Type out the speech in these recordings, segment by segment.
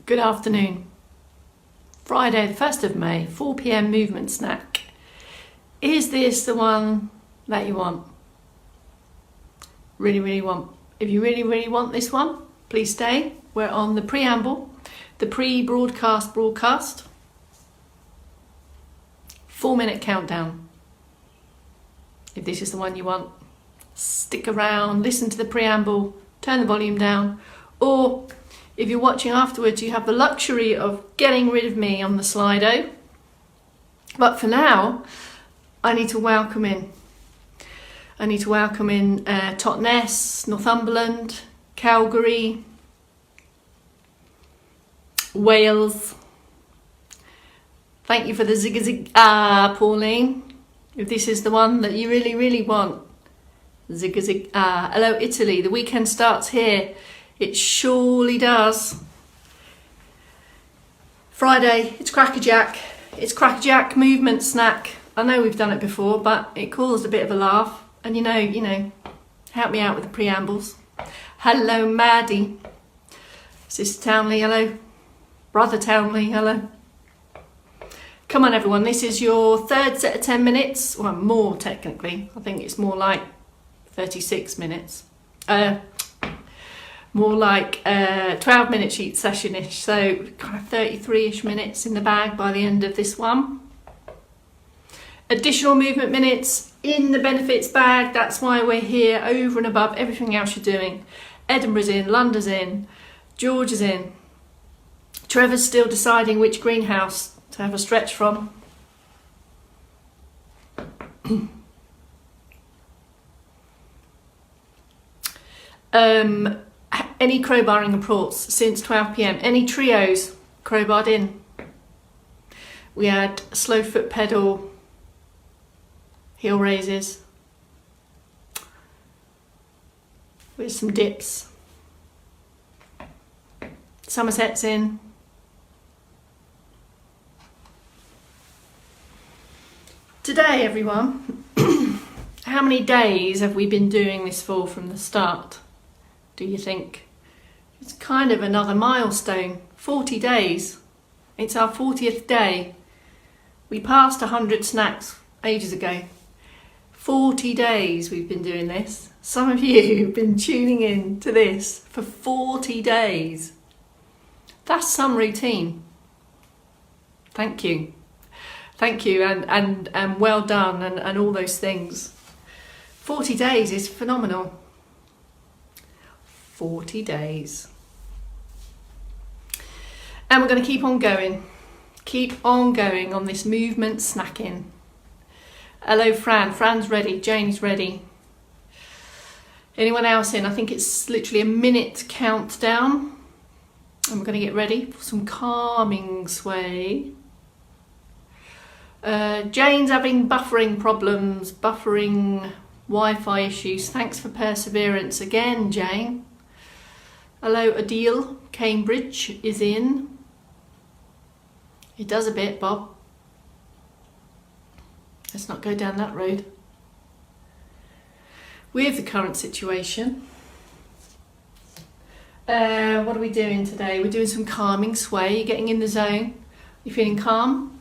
Good afternoon. Friday the 1st of May, 4 p.m. movement snack. Is this the one that you want? Really want? If you really want this one, please stay. We're on the preamble, the pre-broadcast broadcast. 4-minute countdown. If this is the one you want, stick around, listen to the preamble, turn the volume down, or if you're watching afterwards, you have the luxury of getting rid of me on the Slido. But for now, I need to welcome in. Totnes, Northumberland, Calgary, Wales. Thank you for the zig, Pauline. If this is the one that you really want. Zig. Hello, Italy. The weekend starts here. It surely does. Friday, it's crackerjack. It's crackerjack movement snack. I know we've done it before, but it caused a bit of a laugh. And you know, help me out with the preambles. Hello, Maddie. Sister Townley, hello. Brother Townley, hello. Come on, everyone. This is your third set of 10 minutes. Well, more technically. I think it's more like 36 minutes. More like 12-minute sheet session-ish, so kind of 33-ish minutes in the bag by the end of this one. Additional movement minutes in the benefits bag, that's why we're here, over and above everything else you're doing. Edinburgh's in, London's in, George is in. Trevor's still deciding which greenhouse to have a stretch from. Any crowbarring reports since 12 p.m. Any trios crowbarred in? We had slow foot pedal, heel raises, with some dips. Somerset's in. Today, everyone, how many days have we been doing this for from the start? Do you think? It's kind of another milestone. 40 days. It's our 40th day. We passed 100 snacks ages ago. 40 days we've been doing this. Some of you have been tuning in to this for 40 days. That's some routine. Thank you. Thank you and well done and all those things. 40 days is phenomenal. 40 days. And we're going to keep on going on this movement snacking. Hello, Fran. Fran's ready. Jane's ready. Anyone else in? I think it's literally a minute countdown. And we're going to get ready for some calming sway. Jane's having buffering problems, buffering Wi-Fi issues. Thanks for perseverance again, Jane. Hello, Adil. Cambridge is in. It does a bit, Bob. Let's not go down that road. With the current situation, what are we doing today? We're doing some calming sway. You're getting in the zone. You feeling calm?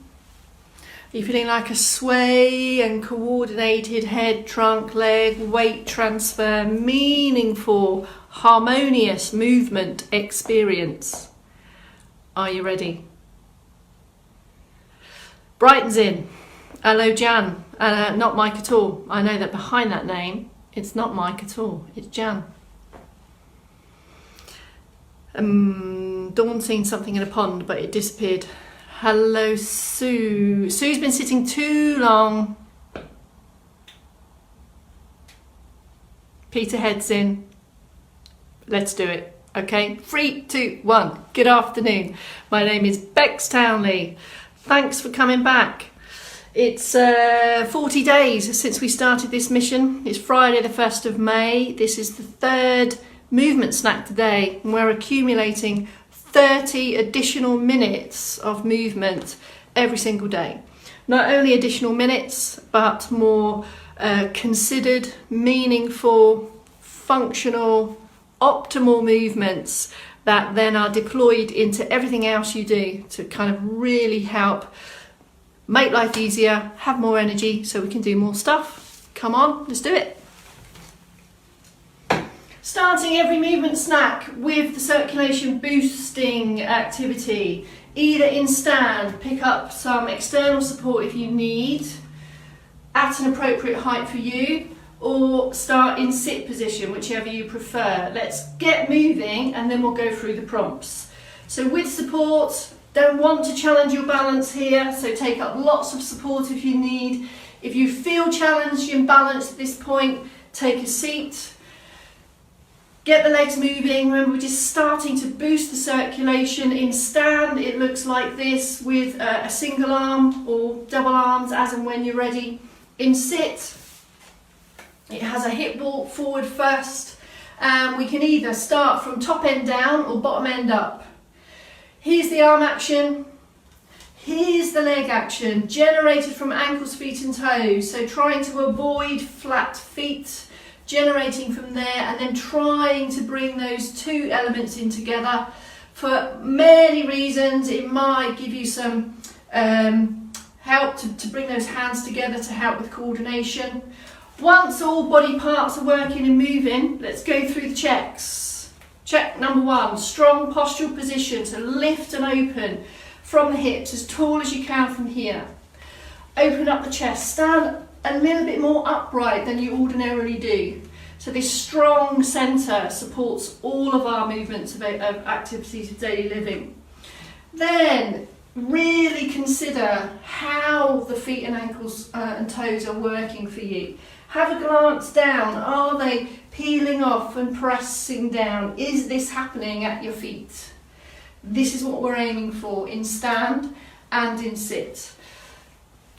Are you feeling like a sway and coordinated head, trunk, leg, weight transfer, meaningful, harmonious movement experience? Are you ready? Brighton's in. Hello, Jan. Not Mike at all. I know that behind that name, it's not Mike at all. It's Jan. Dawn seen something in a pond, but it disappeared. Hello, Sue. Sue's been sitting too long. Peter heads in. Let's do it. Okay, 3, 2, 1. Good afternoon. My name is Bex Townley. Thanks for coming back. It's 40 days since we started this mission. It's Friday the 1st of May. This is the third movement snack today, and we're accumulating 30 additional minutes of movement every single day. Not only additional minutes, but more considered, meaningful, functional, optimal movements that then are deployed into everything else you do to kind of really help make life easier, have more energy so we can do more stuff. Come on, let's do it. Starting every movement snack with the circulation boosting activity. Either in stand, pick up some external support if you need at an appropriate height for you, or start in sit position, whichever you prefer. Let's get moving and then we'll go through the prompts. So with support, don't want to challenge your balance here, so take up lots of support if you need. If you feel challenged and balanced at this point, take a seat. Get the legs moving. Remember, we're just starting to boost the circulation. In stand, it looks like this with a single arm or double arms as and when you're ready. In sit, it has a hip walk forward first. We can either start from top end down or bottom end up. Here's the arm action. Here's the leg action, generated from ankles, feet and toes. So trying to avoid flat feet, generating from there, and then trying to bring those two elements in together. For many reasons, it might give you some help to bring those hands together to help with coordination. Once all body parts are working and moving, let's go through the checks. Check number 1, strong postural position, so lift and open from the hips as tall as you can from here. Open up the chest, stand a little bit more upright than you ordinarily do. So this strong centre supports all of our movements of activities of daily living. Then really consider how the feet and ankles and toes are working for you. Have a glance down. Are they peeling off and pressing down? Is this happening at your feet? This is what we're aiming for in stand and in sit.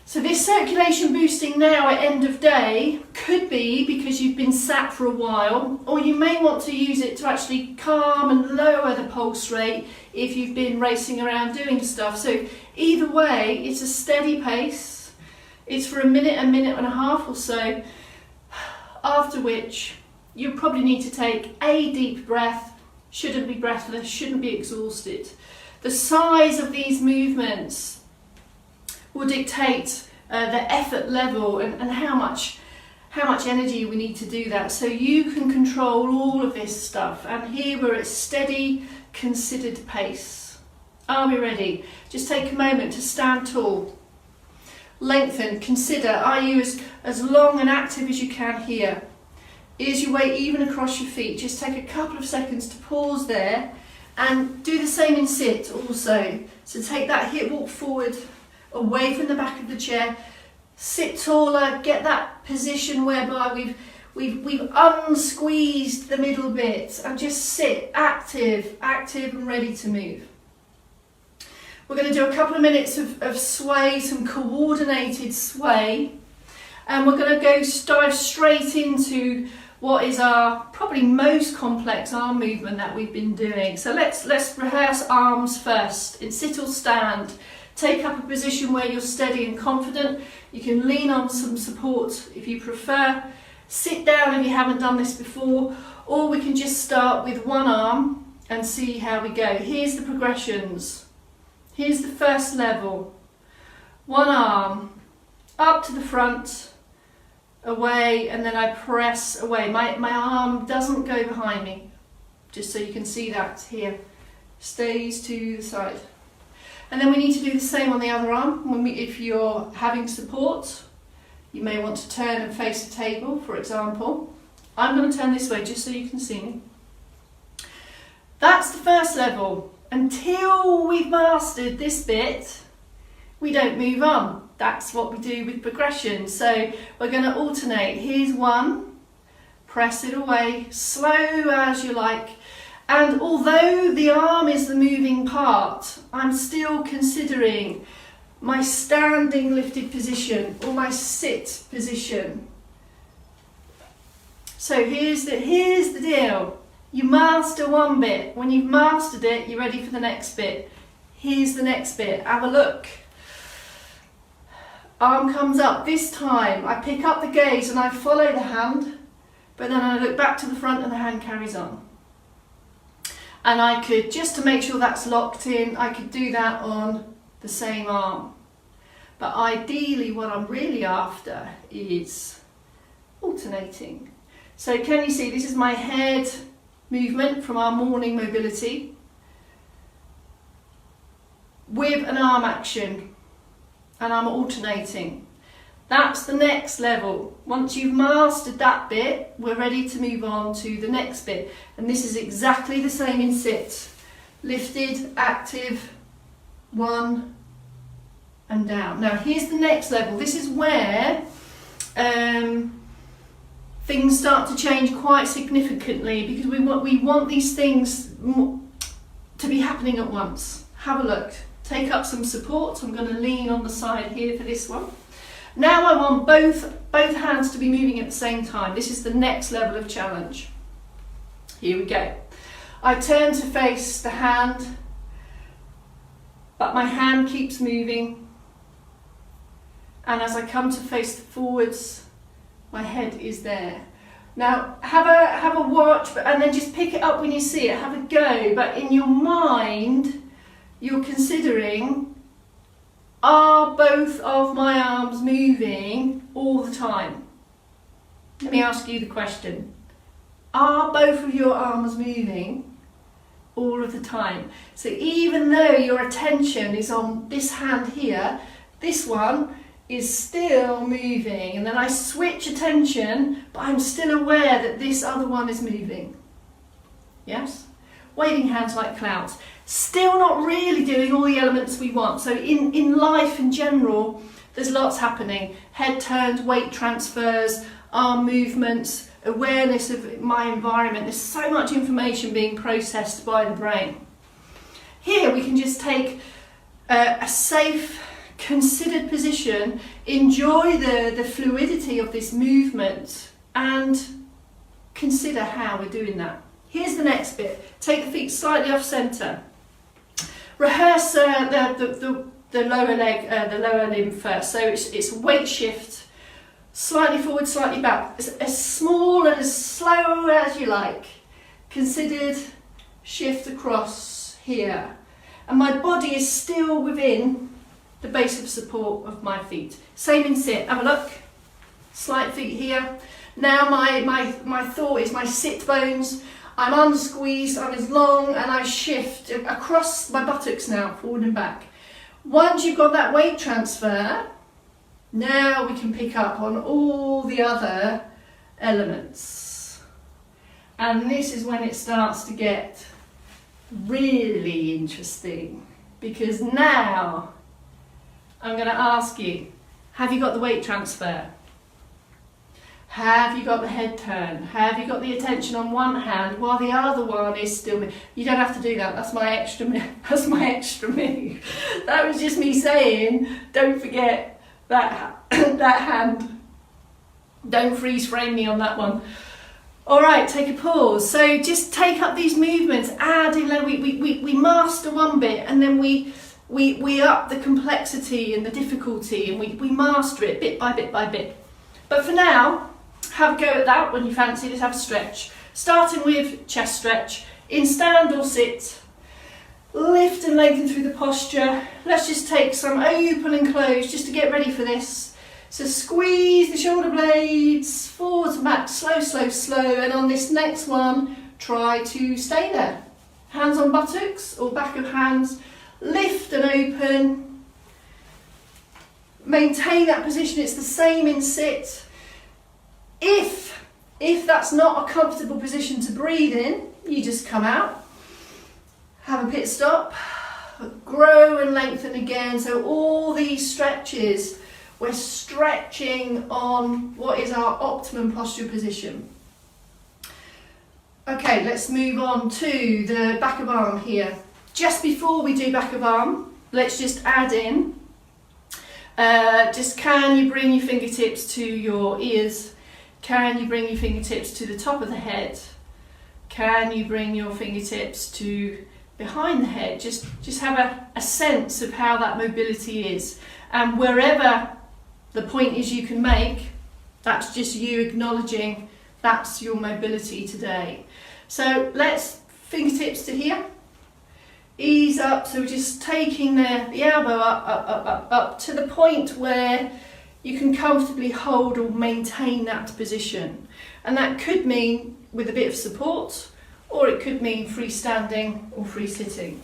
So this circulation boosting now at end of day could be because you've been sat for a while, or you may want to use it to actually calm and lower the pulse rate if you've been racing around doing stuff. So either way, it's a steady pace. It's for a minute and a half or so, after which you probably need to take a deep breath. Shouldn't be breathless, shouldn't be exhausted. The size of these movements will dictate the effort level and how much energy we need to do that. So you can control all of this stuff. And here we're at steady, considered pace. Are we ready? Just take a moment to stand tall. Lengthen, consider, are you as long and active as you can here? Is your weight even across your feet? Just take a couple of seconds to pause there and do the same in sit also. So take that hip walk forward, away from the back of the chair, sit taller, get that position whereby we've unsqueezed the middle bit, and just sit active and ready to move. We're going to do a couple of minutes of sway, some coordinated sway, and we're going to dive straight into what is our probably most complex arm movement that we've been doing. So let's rehearse arms first. In sit or stand. Take up a position where you're steady and confident. You can lean on some support if you prefer. Sit down if you haven't done this before, or we can just start with one arm and see how we go. Here's the progressions. Here's the first level. One arm, up to the front, away, and then I press away. My arm doesn't go behind me, just so you can see that here. Stays to the side. And then we need to do the same on the other arm. If you're having support, you may want to turn and face the table, for example. I'm going to turn this way just so you can see me. That's the first level. Until we've mastered this bit, we don't move on. That's what we do with progression. So we're going to alternate. Here's one, press it away, slow as you like. And although the arm is the moving part, I'm still considering my standing lifted position or my sit position. So here's the deal. You master one bit. When you've mastered it, you're ready for the next bit. Here's the next bit. Have a look. Arm comes up. This time I pick up the gaze and I follow the hand, but then I look back to the front and the hand carries on. And I could, just to make sure that's locked in, I could do that on the same arm. But ideally what I'm really after is alternating. So can you see, this is my head movement from our morning mobility with an arm action, and I'm alternating. That's the next level. Once you've mastered that bit, we're ready to move on to the next bit. And this is exactly the same in sit. Lifted, active, 1 and down. Now here's the next level. This is where things start to change quite significantly, because we want these things to be happening at once. Have a look. Take up some support. I'm going to lean on the side here for this one. Now I want both hands to be moving at the same time. This is the next level of challenge. Here we go. I turn to face the hand, but my hand keeps moving. And as I come to face forwards, my head is there. Now have a watch, and then just pick it up when you see it. Have a go, but in your mind, you're considering, are both of my arms moving all the time? Let me ask you the question. Are both of your arms moving all of the time? So even though your attention is on this hand here, this one is still moving, and then I switch attention, but I'm still aware that this other one is moving. Yes? Waving hands like clouds. Still not really doing all the elements we want. So in life in general, there's lots happening. Head turns, weight transfers, arm movements, awareness of my environment. There's so much information being processed by the brain. Here we can just take a safe, considered position, enjoy the fluidity of this movement, and consider how we're doing that. Here's the next bit. Take the feet slightly off centre. Rehearse the lower leg, the lower limb first. So it's weight shift, slightly forward, slightly back. As small and as slow as you like. Considered shift across here. And my body is still within the base of support of my feet. Same in sit. Have a look. Slight feet here. Now my thought is my sit bones. I'm unsqueezed, I'm as long, and I shift across my buttocks now, forward and back. Once you've got that weight transfer, now we can pick up on all the other elements. And this is when it starts to get really interesting, because now I'm going to ask you, have you got the weight transfer? Have you got the head turn? Have you got the attention on one hand while the other one is still? You don't have to do that. That's my extra. That's my extra move. That was just me saying, don't forget that that hand. Don't freeze frame me on that one. All right, take a pause. So just take up these movements. Add in. We master one bit, and then we up the complexity and the difficulty, and we master it bit by bit by bit. But for now, have a go at that when you fancy. Just have a stretch. Starting with chest stretch. In stand or sit. Lift and lengthen through the posture. Let's just take some open and close just to get ready for this. So squeeze the shoulder blades, forwards and back, slow, slow, slow. And on this next one, try to stay there. Hands on buttocks or back of hands. Lift and open. Maintain that position. It's the same in sit. If that's not a comfortable position to breathe in, you just come out, have a pit stop, grow and lengthen again. So all these stretches, we're stretching on what is our optimum posture position. Okay, let's move on to the back of arm here. Just before we do back of arm, let's just add in, just can you bring your fingertips to your ears? Can you bring your fingertips to the top of the head? Can you bring your fingertips to behind the head? Just have a sense of how that mobility is. And wherever the point is you can make, that's just you acknowledging that's your mobility today. So let's fingertips to here. Ease up, so we're just taking the elbow up to the point where you can comfortably hold or maintain that position. And that could mean with a bit of support, or it could mean freestanding or free sitting.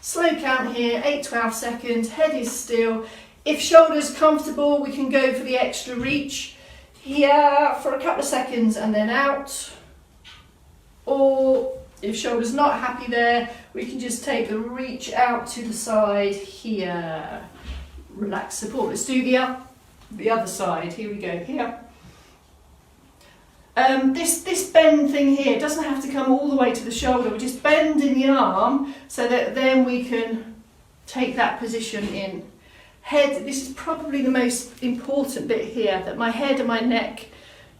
Slow count here, 8-12 seconds, head is still. If shoulder's comfortable, we can go for the extra reach here for a couple of seconds and then out. Or if shoulder's not happy there, we can just take the reach out to the side here. Relax support. Let's do the other side. Here we go, here. This bend thing here doesn't have to come all the way to the shoulder. We're just bending the arm so that then we can take that position in. Head, this is probably the most important bit here, that my head and my neck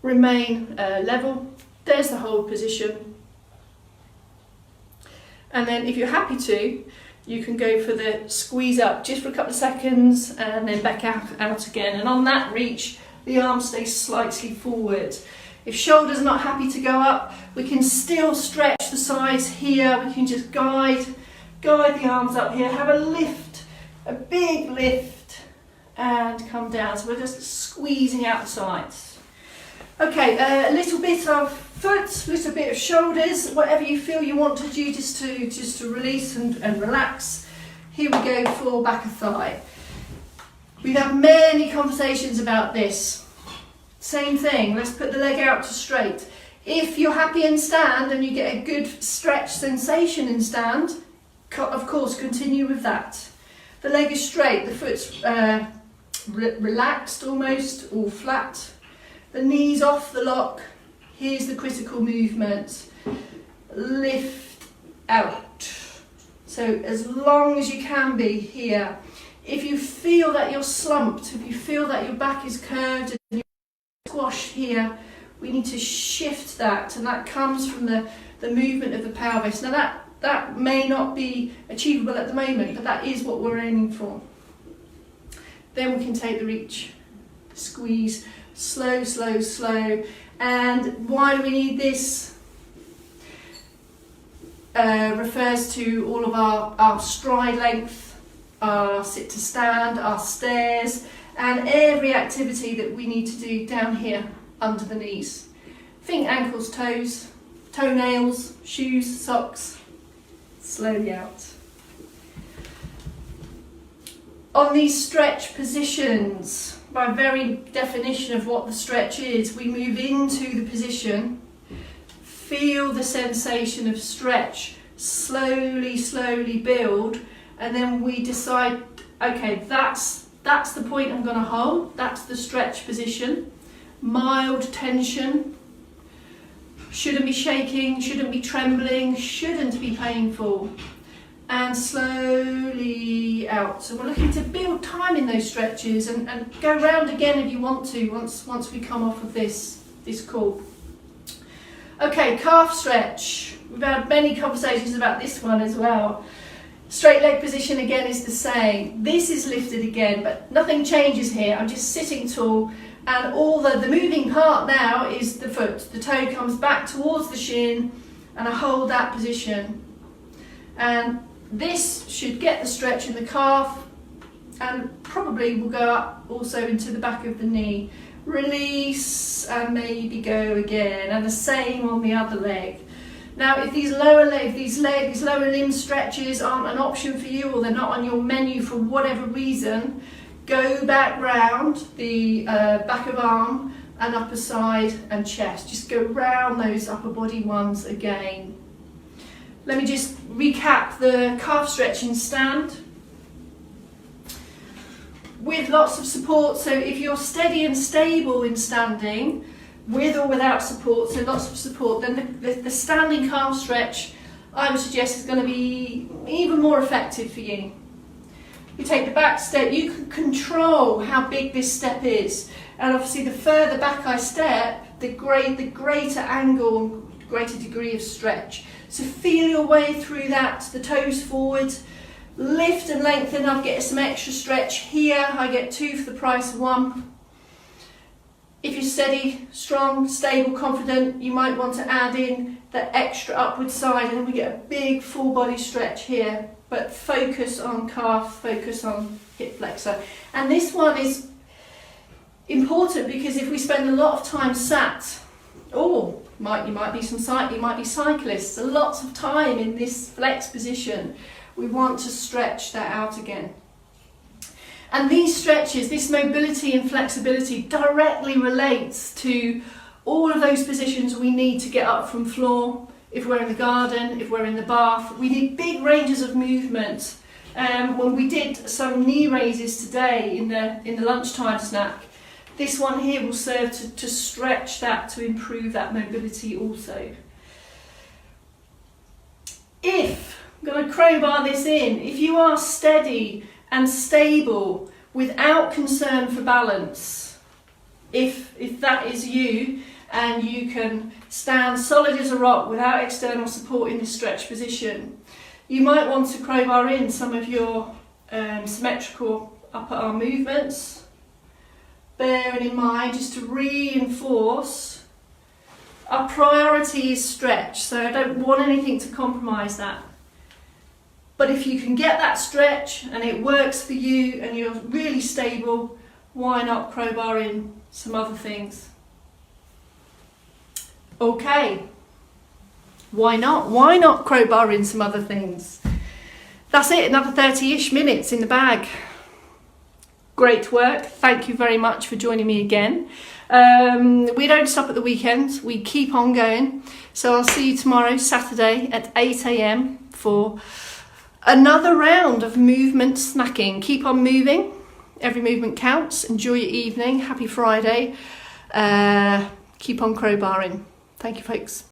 remain level. There's the hold position. And then if you're happy to, you can go for the squeeze up just for a couple of seconds and then back out again. And on that reach, the arm stays slightly forward. If shoulder's not happy to go up, we can still stretch the sides here. We can just guide the arms up here, have a lift, a big lift, and come down. So we're just squeezing out the sides. Okay, a little bit of foot, a little bit of shoulders, whatever you feel you want to do just to release and relax. Here we go for back of thigh. We've had many conversations about this. Same thing, let's put the leg out to straight. If you're happy in stand and you get a good stretch sensation in stand, of course continue with that. The leg is straight, the foot's relaxed almost, or flat. The knees off the lock. Here's the critical movement. Lift out. So as long as you can be here. If you feel that you're slumped, if you feel that your back is curved and you're squashed here, we need to shift that, and that comes from the movement of the pelvis. Now that may not be achievable at the moment, but that is what we're aiming for. Then we can take the reach, squeeze, slow, slow, slow. And why do we need this? Refers to all of our stride length, our sit to stand, our stairs, and every activity that we need to do down here under the knees. Think ankles, toes, toenails, shoes, socks. Slowly out. On these stretch positions, by very definition of what the stretch is, we move into the position, feel the sensation of stretch, slowly build, and then we decide, okay, that's the point I'm going to hold, that's the stretch position. Mild tension, shouldn't be shaking, shouldn't be trembling, shouldn't be painful. And slowly out. So we're looking to build time in those stretches and go round again if you want to once we come off of this call. Okay, calf stretch. We've had many conversations about this one as well. Straight leg position again is the same. This is lifted again, but nothing changes here. I'm just sitting tall, and all the moving part now is the foot. The toe comes back towards the shin, and I hold that position. And this should get the stretch in the calf, and probably will go up also into the back of the knee. Release and maybe go again, and the same on the other leg. Now, if these lower limb stretches aren't an option for you, or they're not on your menu for whatever reason, go back round the back of arm and upper side and chest. Just go round those upper body ones again. Let me just recap the calf stretch in stand. With lots of support, so if you're steady and stable in standing, with or without support, so lots of support, then the standing calf stretch, I would suggest, is going to be even more effective for you. You take the back step, you can control how big this step is, and obviously the further back I step, the greater angle, greater degree of stretch. So feel your way through that, the toes forward, lift and lengthen up, get some extra stretch here. I get 2 for the price of 1. If you're steady, strong, stable, confident, you might want to add in the extra upward side, and we get a big full body stretch here, but focus on calf, focus on hip flexor. And this one is important because if we spend a lot of time sat, you might be cyclists, lots of time in this flex position, we want to stretch that out again. And these stretches, this mobility and flexibility directly relates to all of those positions we need to get up from floor. If we're in the garden, if we're in the bath, we need big ranges of movement. When we did some knee raises today in the lunchtime snack, this one here will serve to stretch that, to improve that mobility also. I'm going to crowbar this in, if you are steady and stable without concern for balance, if that is you, and you can stand solid as a rock without external support in the stretch position, you might want to crowbar in some of your symmetrical upper arm movements, bearing in mind just to reinforce our priority is stretch, so I don't want anything to compromise that. But if you can get that stretch and it works for you and you're really stable, why not crowbar in some other things? Okay, why not? Why not crowbar in some other things? That's it, another 30-ish minutes in the bag. Great work. Thank you very much for joining me again. We don't stop at the weekends. We keep on going. So I'll see you tomorrow, Saturday at 8 a.m. for another round of movement snacking. Keep on moving. Every movement counts. Enjoy your evening. Happy Friday. Keep on crowbarring. Thank you, folks.